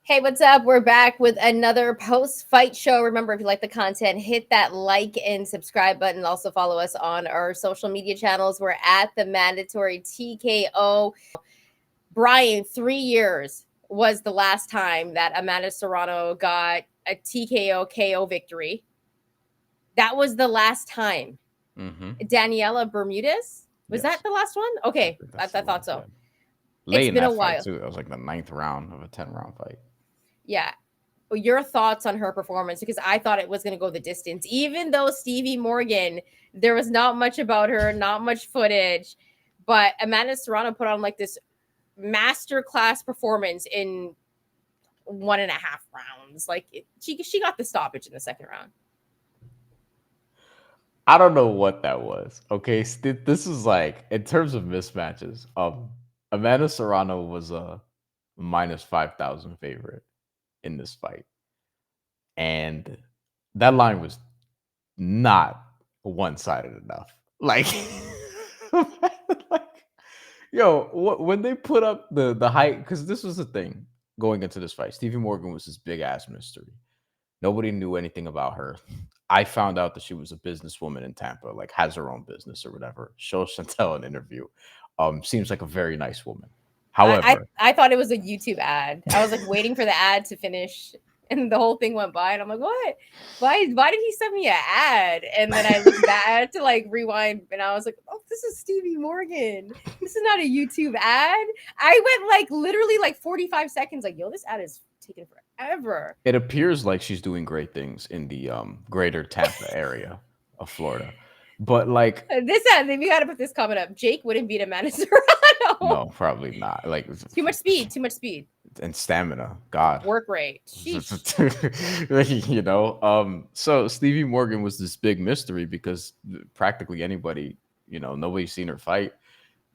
Hey, what's up? We're back with another post-fight show. Remember, if you like the content, hit that like and subscribe button. Also follow us on our social media channels. We're at the Mandatory TKO. Brian, 3 years was the last time that Amanda Serrano got a TKO KO victory. That was the last time. Mm-hmm. Daniela Bermudez, was that Yes, the last one? I Okay, think I, that's I the thought last. so. Yeah, late It's in been a that fight while. too. That was like the ninth round of a 10-round fight. Yeah. Your thoughts on her performance, because I thought it was going to go the distance. Even though Stevie Morgan, there was not much about her, not much footage, but Amanda Serrano put on like this master class performance in 1.5 rounds. She got the stoppage in the second round. I don't know what that was. Okay, this is like in terms of mismatches. Amanda Serrano was a -5,000 favorite in this fight, and that line was not one-sided enough. Like, like yo, when they put up the height, because this was the thing going into this fight. Stevie Morgan was this big ass mystery. Nobody knew anything about her. I found out that she was a businesswoman in Tampa, like has her own business or whatever. Show Chantel an interview. Seems like a very nice woman. I, However, I I thought it was a YouTube ad. I was like waiting for the ad to finish, and the whole thing went by, and I'm like, what? Why did he send me an ad? And then I looked back to like rewind, and I was like, oh, this is Stevie Morgan. This is not a YouTube ad. I went like literally like 45 seconds, like, yo, this ad is taking forever. it appears like she's doing great things in the greater Tampa area of Florida. But like, This ad, we got to put this comment up. Jake wouldn't beat Amanda Serrano. no, probably not. Like, Too much speed. Too much speed. and stamina. God. Work rate. Sheesh. So Stevie Morgan was this big mystery because practically anybody, nobody's seen her fight,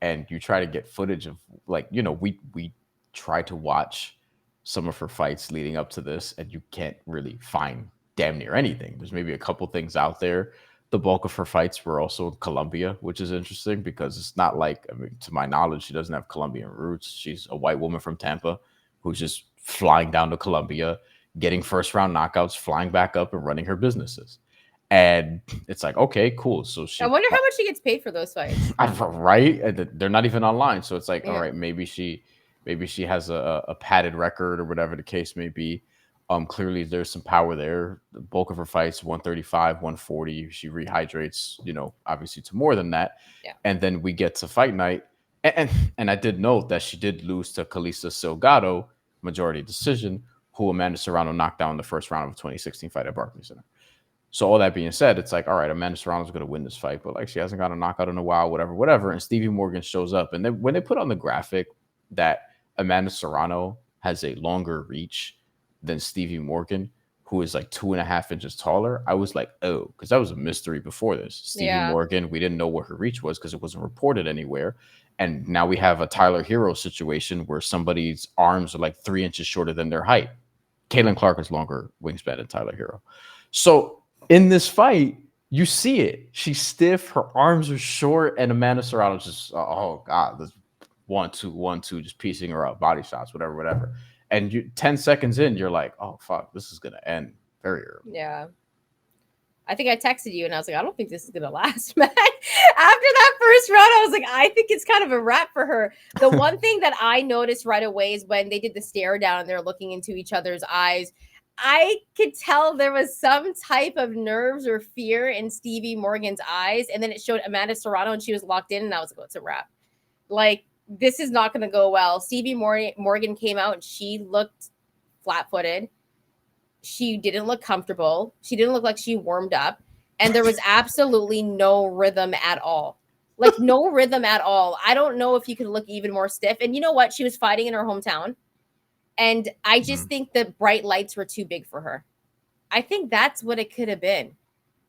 and you try to get footage of, like, we try to watch some of her fights leading up to this, and you can't really find damn near anything. There's maybe a couple things out there. The bulk of her fights were also in Colombia, which is interesting because it's not like, I mean, to my knowledge, she doesn't have Colombian roots. She's a white woman from Tampa who's just flying down to Colombia, getting first round knockouts, flying back up and running her businesses. And it's like, okay, cool. So I she, wonder how much she gets paid for those fights. right? And they're not even online. So it's like, all Yeah. right, maybe she has a padded record or whatever the case may be. Clearly there's some power there. The bulk of her fights, 135, 140. She rehydrates, obviously to more than that. Yeah. And then we get to fight night. And I did note that she did lose to Kalisa Salgado, majority decision, who Amanda Serrano knocked down in the first round of a 2016 fight at Barclays Center. So all that being said, it's like, all right, Amanda Serrano's going to win this fight, but like she hasn't got a knockout in a while, whatever, whatever. And Stevie Morgan shows up, and then when they put on the graphic that Amanda Serrano has a longer reach than Stevie Morgan, who is like 2.5 inches taller, I was like, oh, because that was a mystery before this. Stevie Yeah. Morgan, we didn't know what her reach was because it wasn't reported anywhere. And now we have a Tyler Hero situation where somebody's arms are like 3 inches shorter than their height. Caitlin Clark has longer wingspan than Tyler Hero. So in this fight, you see it. She's stiff, her arms are short, and Amanda Serrano just, oh God, this 1-2, 1-2, just piecing her up, body shots, whatever, whatever. And 10 seconds in, you're like, oh fuck, this is gonna end very early. Yeah. I think I texted you and I was like, I don't think this is gonna last, man. After that first round, I was like, I think it's kind of a wrap for her. The one thing that I noticed right away is when they did the stare down and they're looking into each other's eyes. I could tell there was some type of nerves or fear in Stevie Morgan's eyes. And then it showed Amanda Serrano and she was locked in, and I was like, oh, it's a wrap. Like, this is not going to go well. Stevie Morgan came out and she looked flat footed. She didn't look comfortable. She didn't look like she warmed up. And there was absolutely no rhythm at all. Like, no rhythm at all. I don't know if you could look even more stiff. And you know what? She was fighting in her hometown. And I just Mhm. think the bright lights were too big for her. I think that's what it could have been.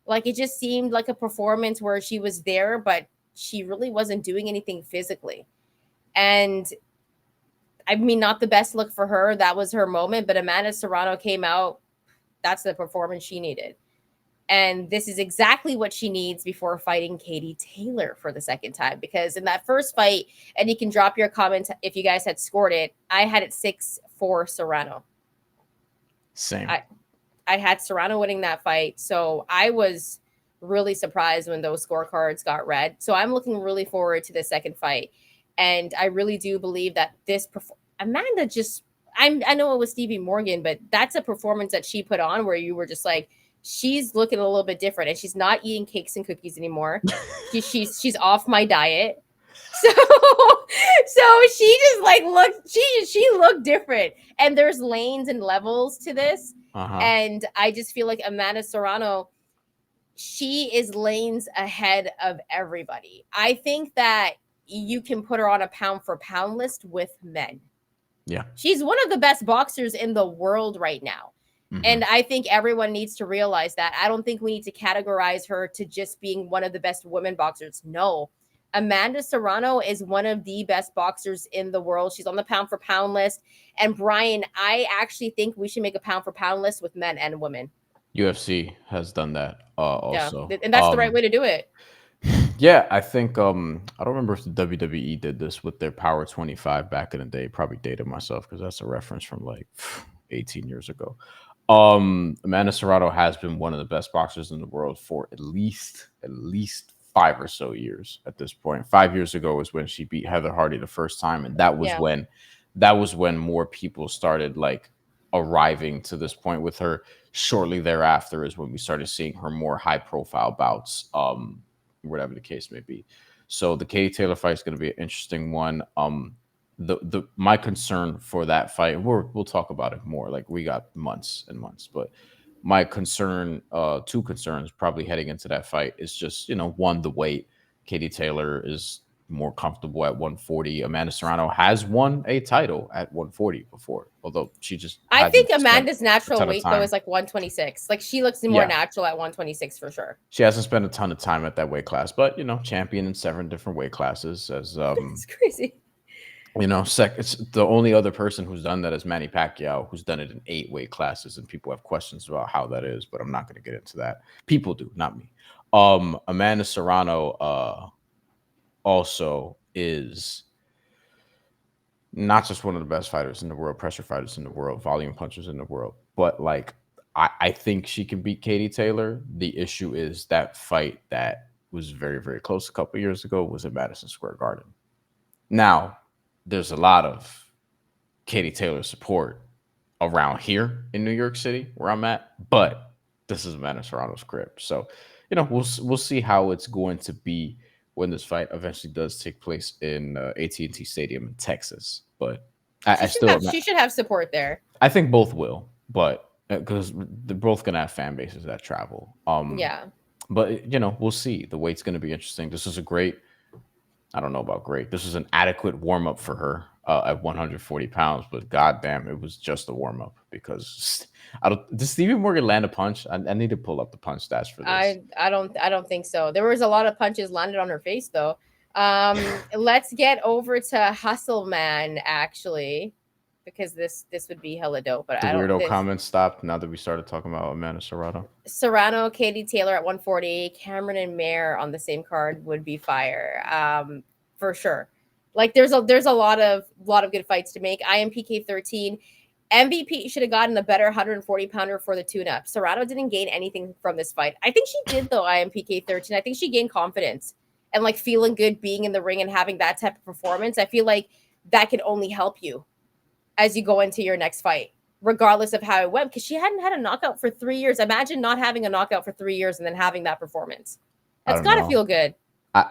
Like, it just seemed like a performance where she was there, but she really wasn't doing anything physically. And I mean, not the best look for her. That was her moment. But Amanda Serrano came out. That's the performance she needed. And this is exactly what she needs before fighting Katie Taylor for the second time. Because in that first fight, and you can drop your comments if you guys had scored it, I had it 6-4 Serrano. Same. I had Serrano winning that fight. So I was really surprised when those scorecards got read. So I'm looking really forward to the second fight. And I really do believe that Amanda just, I know it was Stevie Morgan, but that's a performance that she put on where you were just like, she's looking a little bit different and she's not eating cakes and cookies anymore. She's off my diet. So so she just like looked she looked different. And there's lanes and levels to this. Uh-huh. And I just feel like Amanda Serrano, she is lanes ahead of everybody. I think that you can put her on a pound for pound list with men. Yeah. She's one of the best boxers in the world right now. Mm-hmm. And I think everyone needs to realize that. I don't think we need to categorize her to just being one of the best women boxers. No. Amanda Serrano is one of the best boxers in the world. She's on the pound for pound list. And Bryan, I actually think we should make a pound for pound list with men and women. UFC has done that Yeah. also. And that's the right way to do it. Yeah, I think I don't remember if the WWE did this with their Power 25 back in the day. Probably dated myself because that's a reference from like 18 years ago. Amanda Serrano has been one of the best boxers in the world for at least 5 or so years at this point. 5 years ago was when she beat Heather Hardy the first time, and Yeah. that was when more people started like arriving to this point with her. Shortly thereafter is when we started seeing her more high profile bouts, whatever the case may be. So the Katie Taylor fight is going to be an interesting one. The my concern for that fight, we'll talk about it more. Like we got months and months, but my concern, two concerns probably heading into that fight is just one, the weight. Katie Taylor is more comfortable at 140. Amanda Serrano has won a title at 140 before, although she just I think hasn't spent Amanda's a natural ton of weight though time. is like 126. Like she looks more Yeah, natural at 126 for sure. she hasn't spent a ton of time at that weight class, but champion in 7 different weight classes as It's crazy. it's the only other person who's done that is Manny Pacquiao, who's done it in 8 weight classes, and people have questions about how that is, but I'm not going to get into that. People do, not me. Amanda Serrano also is not just one of the best fighters in the world, pressure fighters in the world, volume punchers in the world, but like I think she can beat Katie Taylor. The issue is that fight that was very, very close a couple years ago was at Madison Square Garden. Now, there's a lot of Katie Taylor support around here in New York City where I'm at, but this is Amanda Serrano's crib. So, we'll see how it's going to be when this fight eventually does take place in AT&T Stadium in Texas. But I still am not, She should have support there. I think both will, but because they're both gonna have fan bases that travel. Yeah. But we'll see. The weight's gonna be interesting. This is a great. I don't know about great. This is an adequate warm up for her at 140 pounds, but goddamn, it was just a warm up because I don't. Did Stevie Morgan land a punch? I need to pull up the punch stats for this. I don't think so. There was a lot of punches landed on her face though. Let's get over to Hustle Man actually, because this would be hella dope. But The I don't weirdo this comments stopped now that we started talking about Amanda Serrano. Serrano, Katie Taylor at 140, Cameron and Mayer on the same card would be fire. For sure. Like there's a lot of good fights to make. IMPK 13. MVP should have gotten a better 140 pounder for the tune up. Serrano didn't gain anything from this fight. I think she did though, IMPK 13. I think she gained confidence and like feeling good being in the ring and having that type of performance. I feel like that could only help you as you go into your next fight, regardless of how it went, because she hadn't had a knockout for 3 years. Imagine not having a knockout for 3 years and then having that performance. I That's don't got to know. feel good.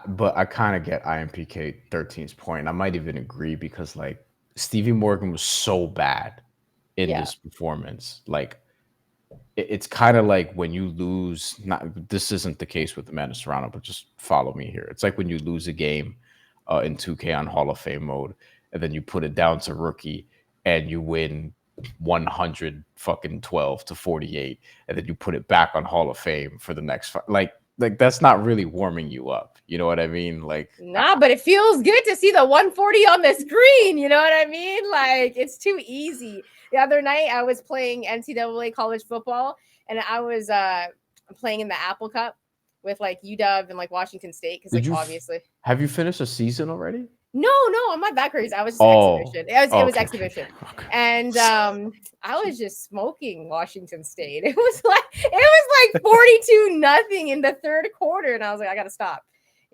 But I kind of get IMPK 13's point. I might even agree because like Stevie Morgan was so bad in Yeah. this performance. Like it's kind of like when you lose. Not this isn't the case with Amanda Serrano, but just follow me here. It's like when you lose a game in 2K on Hall of Fame mode, and then you put it down to rookie, and you win 100 fucking 12 to 48, and then you put it back on Hall of Fame for the next fight. Like that's not really warming you up. You know what I mean? Like Nah, but it feels good to see the 140 on the screen. You know what I mean? Like it's too easy. The other night I was playing NCAA college football and I was playing in the Apple Cup with like UW and like Washington State because did like you obviously have you finished a season already? No, I'm not that crazy. I was just Oh, exhibition. It was okay, exhibition. okay. And I was just smoking Washington State. It was like 42-0 in the third quarter. And I was like, I gotta stop.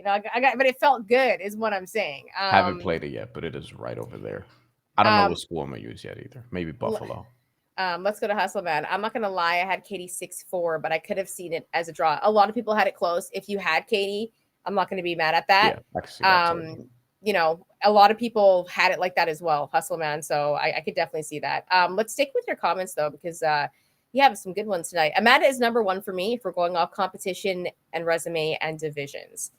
I got, but it felt good, is what I'm saying. Haven't played it yet, but it is right over there. I don't know what Um, school I'm gonna use yet either. Maybe l- Buffalo. let's go to Hustle Man. I'm not gonna lie, I had Katie 6-4, but I could have seen it as a draw. A lot of people had it close. If you had Katie, I'm not gonna be mad at that. Yeah, I can see that totally. A lot of people had it like that as well, Hustle Man. So I could definitely see that. Let's stick with your comments though, because you have some good ones tonight. Amanda is number one for me if we're going off competition and resume and divisions.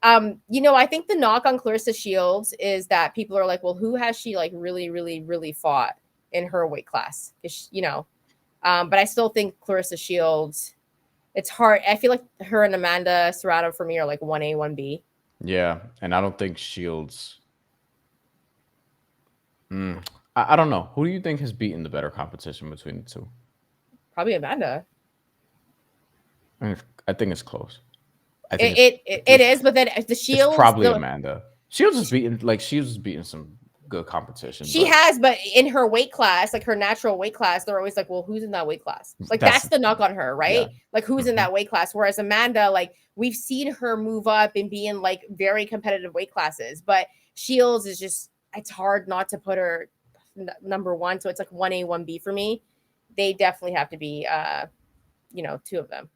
I think the knock on Clarissa Shields is that people are like, well, who has she like really, really, really fought in her weight class? But I still think Clarissa Shields, it's hard. I feel like her and Amanda Serrano for me are like 1A, 1B. Yeah, and I don't think Shields. I don't know. Who do you think has beaten the better competition between the two? Probably Amanda. I think it's close. I think It is, but then the it's Shields, probably Amanda. Shields is beating some good competition, she but has, but in her weight class, like her natural weight class, they're always like, well, who's in that weight class? Like that's that's the knock on her, yeah. right? Like who's in that weight class? Whereas Amanda, like we've seen her move up and be in like very competitive weight classes, but Shields is just, it's hard not to put her number one. So it's like 1A, 1B for me. They definitely have to be two of them.